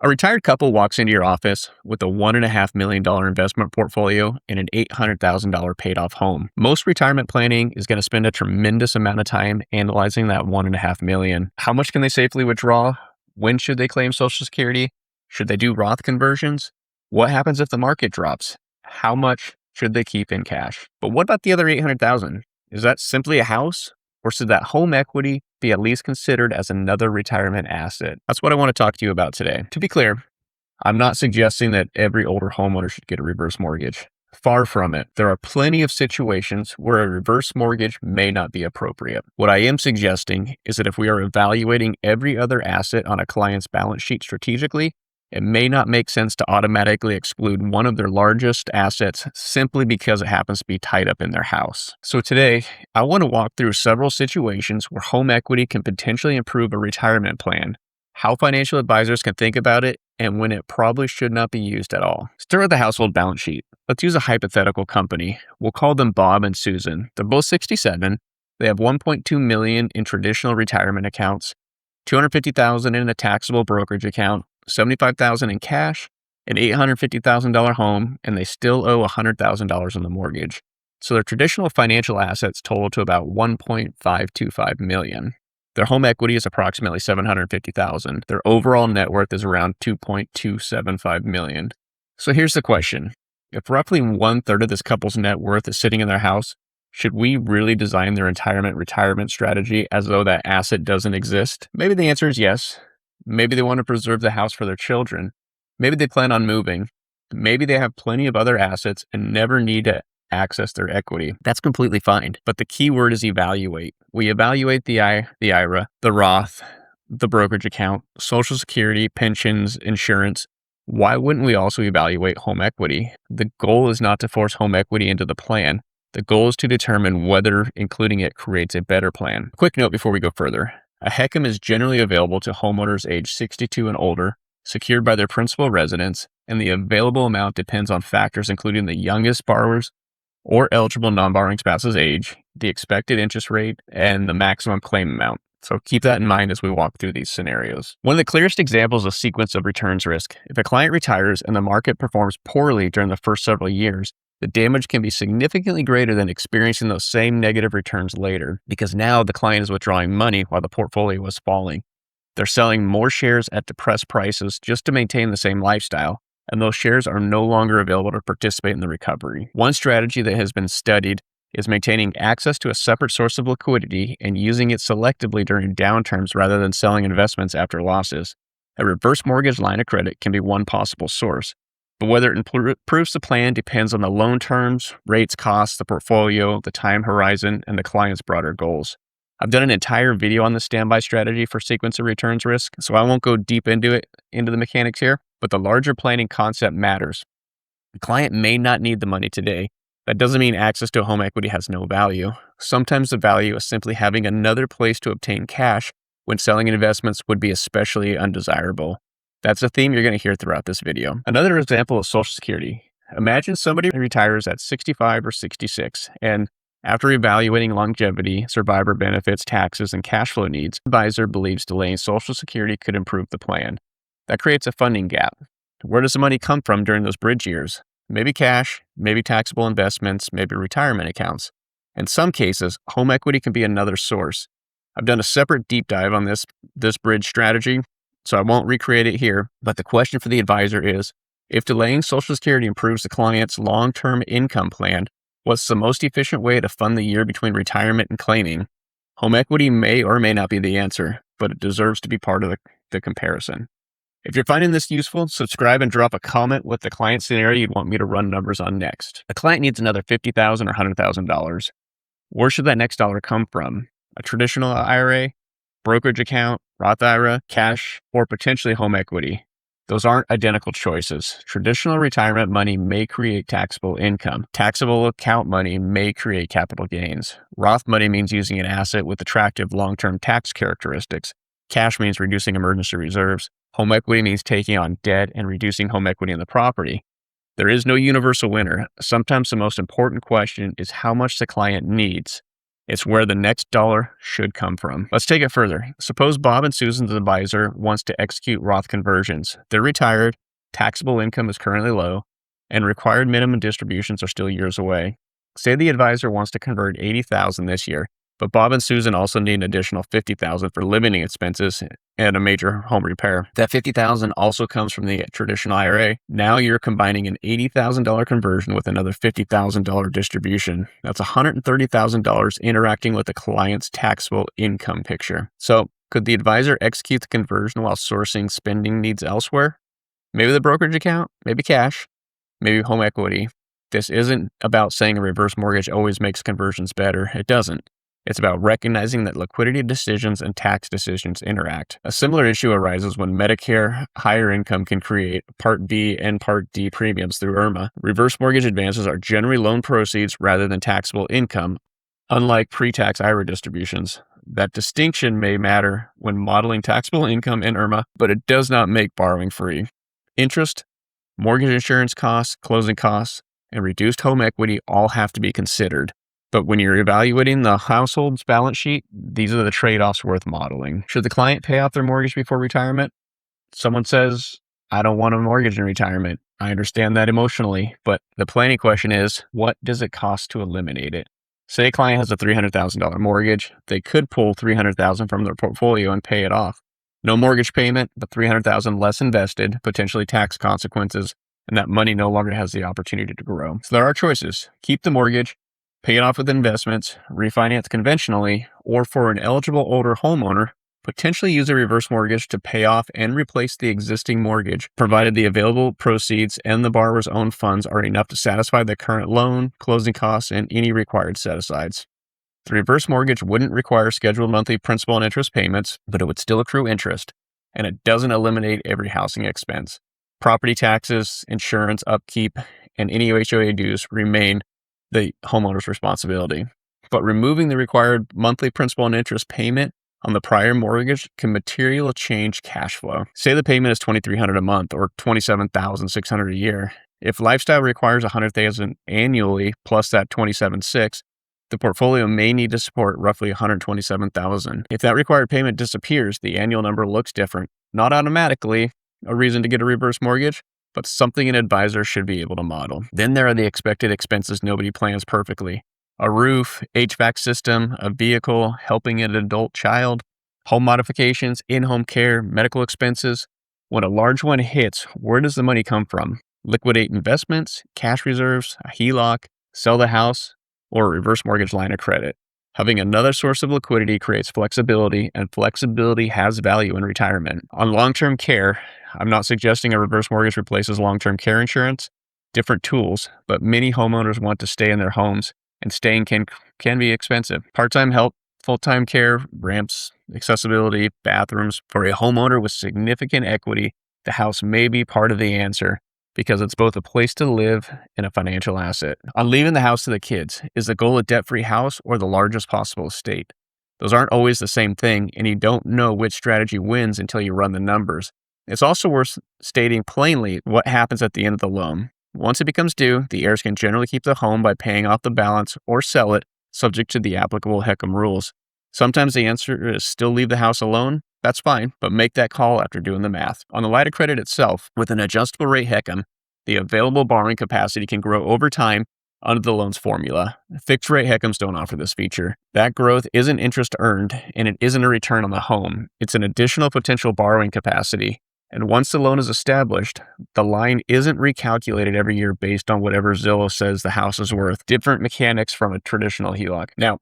A retired couple walks into your office with a $1.5 million investment portfolio and an $800,000 paid off home. Most retirement planning is going to spend a tremendous amount of time analyzing that $1.5 million. How much can they safely withdraw? When should they claim Social Security? Should they do Roth conversions? What happens if the market drops? How much should they keep in cash? But what about the other $800,000? Is that simply a house? Or should that home equity be at least considered as another retirement asset? That's what I want to talk to you about today. To be clear, I'm not suggesting that every older homeowner should get a reverse mortgage. Far from it. There are plenty of situations where a reverse mortgage may not be appropriate. What I am suggesting is that if we are evaluating every other asset on a client's balance sheet strategically, it may not make sense to automatically exclude one of their largest assets simply because it happens to be tied up in their house. So today, I want to walk through several situations where home equity can potentially improve a retirement plan, how financial advisors can think about it, and when it probably should not be used at all. Start with the household balance sheet. Let's use a hypothetical company. We'll call them Bob and Susan. They're both 67. They have $1.2 million in traditional retirement accounts, $250,000 in a taxable brokerage account, $75,000 in cash, an $850,000 home, and they still owe $100,000 on the mortgage. So their traditional financial assets total to about $1.525 million. Their home equity is approximately $750,000. Their overall net worth is around $2.275 million. So here's the question. If roughly 1/3 of this couple's net worth is sitting in their house, should we really design their retirement strategy as though that asset doesn't exist? Maybe the answer is yes. Maybe they want to preserve the house for their children. Maybe they plan on moving. Maybe they have plenty of other assets and never need to access their equity. That's completely fine. But the key word is evaluate. We evaluate the IRA, the Roth, the brokerage account, Social Security, pensions, insurance. Why wouldn't we also evaluate home equity? The goal is not to force home equity into the plan. The goal is to determine whether including it creates a better plan. Quick note before we go further. A HECM is generally available to homeowners age 62 and older, secured by their principal residence, and the available amount depends on factors including the youngest borrowers or eligible non-borrowing spouse's age, the expected interest rate, and the maximum claim amount. So keep that in mind as we walk through these scenarios. One of the clearest examples of sequence of returns risk. If a client retires and the market performs poorly during the first several years, the damage can be significantly greater than experiencing those same negative returns later, because now the client is withdrawing money while the portfolio was falling. They're selling more shares at depressed prices just to maintain the same lifestyle, and those shares are no longer available to participate in the recovery. One strategy that has been studied is maintaining access to a separate source of liquidity and using it selectively during downturns rather than selling investments after losses. A reverse mortgage line of credit can be one possible source. But whether it improves the plan depends on the loan terms, rates, costs, the portfolio, the time horizon, and the client's broader goals. I've done an entire video on the standby strategy for sequence of returns risk, so I won't go deep into the mechanics here, but the larger planning concept matters. The client may not need the money today. That doesn't mean access to home equity has no value. Sometimes the value is simply having another place to obtain cash when selling investments would be especially undesirable. That's a theme you're going to hear throughout this video. Another example is Social Security. Imagine somebody retires at 65 or 66, and after evaluating longevity, survivor benefits, taxes, and cash flow needs, the advisor believes delaying Social Security could improve the plan. That creates a funding gap. Where does the money come from during those bridge years? Maybe cash, maybe taxable investments, maybe retirement accounts. In some cases, home equity can be another source. I've done a separate deep dive on this bridge strategy, so I won't recreate it here, but the question for the advisor is, if delaying Social Security improves the client's long-term income plan, what's the most efficient way to fund the year between retirement and claiming? Home equity may or may not be the answer, but it deserves to be part of the comparison. If you're finding this useful, subscribe and drop a comment with the client scenario you'd want me to run numbers on next. A client needs another $50,000 or $100,000. Where should that next dollar come from? A traditional IRA, brokerage account, Roth IRA, cash, or potentially home equity? Those aren't identical choices. Traditional retirement money may create taxable income. Taxable account money may create capital gains. Roth money means using an asset with attractive long-term tax characteristics. Cash means reducing emergency reserves. Home equity means taking on debt and reducing home equity in the property. There is no universal winner. Sometimes the most important question is how much the client needs. It's where the next dollar should come from. Let's take it further. Suppose Bob and Susan's advisor wants to execute Roth conversions. They're retired, taxable income is currently low, and required minimum distributions are still years away. Say the advisor wants to convert $80,000 this year, but Bob and Susan also need an additional $50,000 for living expenses and a major home repair. That $50,000 also comes from the traditional IRA. Now you're combining an $80,000 conversion with another $50,000 distribution. That's $130,000 interacting with the client's taxable income picture. So could the advisor execute the conversion while sourcing spending needs elsewhere? Maybe the brokerage account, maybe cash, maybe home equity. This isn't about saying a reverse mortgage always makes conversions better. It doesn't. It's about recognizing that liquidity decisions and tax decisions interact. A similar issue arises when Medicare higher income can create Part B and Part D premiums through IRMAA. Reverse mortgage advances are generally loan proceeds rather than taxable income, unlike pre-tax IRA distributions. That distinction may matter when modeling taxable income in IRMAA, but it does not make borrowing free. Interest, mortgage insurance costs, closing costs, and reduced home equity all have to be considered. But when you're evaluating the household's balance sheet, these are the trade-offs worth modeling. Should the client pay off their mortgage before retirement? Someone says, I don't want a mortgage in retirement. I understand that emotionally, but the planning question is, what does it cost to eliminate it? Say a client has a $300,000 mortgage. They could pull $300,000 from their portfolio and pay it off. No mortgage payment, but $300,000 less invested, potentially tax consequences, and that money no longer has the opportunity to grow. So there are choices. Keep the mortgage, pay it off with investments, refinance conventionally, or for an eligible older homeowner, potentially use a reverse mortgage to pay off and replace the existing mortgage, provided the available proceeds and the borrower's own funds are enough to satisfy the current loan, closing costs, and any required set-asides. The reverse mortgage wouldn't require scheduled monthly principal and interest payments, but it would still accrue interest, and it doesn't eliminate every housing expense. Property taxes, insurance, upkeep, and any HOA dues remain the homeowner's responsibility. But removing the required monthly principal and interest payment on the prior mortgage can materially change cash flow. Say the payment is $2,300 a month or $27,600 a year. If lifestyle requires $100,000 annually plus that $27,600, the portfolio may need to support roughly $127,000. If that required payment disappears, the annual number looks different. Not automatically a reason to get a reverse mortgage, but something an advisor should be able to model. Then there are the expected expenses nobody plans perfectly. A roof, HVAC system, a vehicle, helping an adult child, home modifications, in-home care, medical expenses. When a large one hits, where does the money come from? Liquidate investments, cash reserves, a HELOC, sell the house, or a reverse mortgage line of credit. Having another source of liquidity creates flexibility, and flexibility has value in retirement. On long-term care, I'm not suggesting a reverse mortgage replaces long-term care insurance, different tools, but many homeowners want to stay in their homes, and staying can be expensive. Part-time help, full-time care, ramps, accessibility, bathrooms. For a homeowner with significant equity, the house may be part of the answer because it's both a place to live and a financial asset. On leaving the house to the kids, is the goal a debt-free house or the largest possible estate? Those aren't always the same thing, and you don't know which strategy wins until you run the numbers. It's also worth stating plainly what happens at the end of the loan. Once it becomes due, the heirs can generally keep the home by paying off the balance or sell it, subject to the applicable HECM rules. Sometimes the answer is still leave the house alone. That's fine, but make that call after doing the math. On the line of credit itself, with an adjustable rate HECM, the available borrowing capacity can grow over time under the loan's formula. Fixed rate HECMs don't offer this feature. That growth isn't interest earned, and it isn't a return on the home. It's an additional potential borrowing capacity. And once the loan is established, the line isn't recalculated every year based on whatever Zillow says the house is worth. Different mechanics from a traditional HELOC. Now,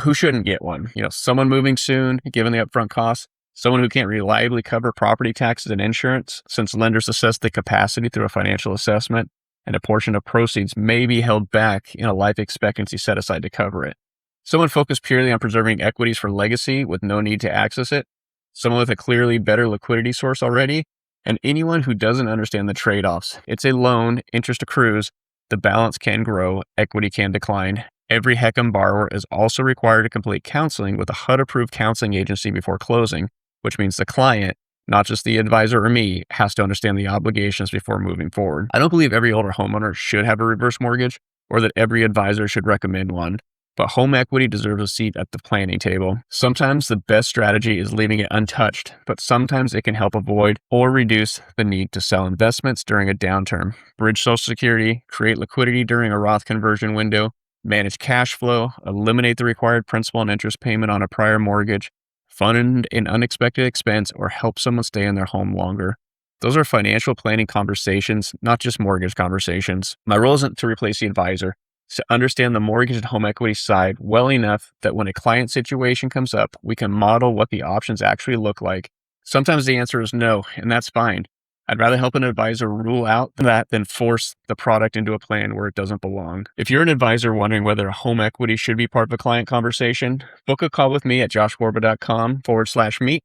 who shouldn't get one? Someone moving soon, given the upfront costs. Someone who can't reliably cover property taxes and insurance, since lenders assess the capacity through a financial assessment, and a portion of proceeds may be held back in a life expectancy set aside to cover it. Someone focused purely on preserving equities for legacy with no need to access it. Someone with a clearly better liquidity source already, and anyone who doesn't understand the trade-offs. It's a loan, interest accrues, the balance can grow, equity can decline. Every HECM borrower is also required to complete counseling with a HUD-approved counseling agency before closing, which means the client, not just the advisor or me, has to understand the obligations before moving forward. I don't believe every older homeowner should have a reverse mortgage or that every advisor should recommend one, but home equity deserves a seat at the planning table. Sometimes the best strategy is leaving it untouched, but sometimes it can help avoid or reduce the need to sell investments during a downturn, bridge Social Security, create liquidity during a Roth conversion window, manage cash flow, eliminate the required principal and interest payment on a prior mortgage, fund an unexpected expense, or help someone stay in their home longer. Those are financial planning conversations, not just mortgage conversations. My role isn't to replace the advisor. It's to understand the mortgage and home equity side well enough that when a client situation comes up, we can model what the options actually look like. Sometimes the answer is no, and that's fine. I'd rather help an advisor rule out that than force the product into a plan where it doesn't belong. If you're an advisor wondering whether home equity should be part of a client conversation, book a call with me at joshborba.com/meet.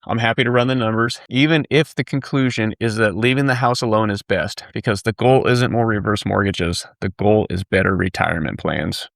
I'm happy to run the numbers, even if the conclusion is that leaving the house alone is best, because the goal isn't more reverse mortgages. The goal is better retirement plans.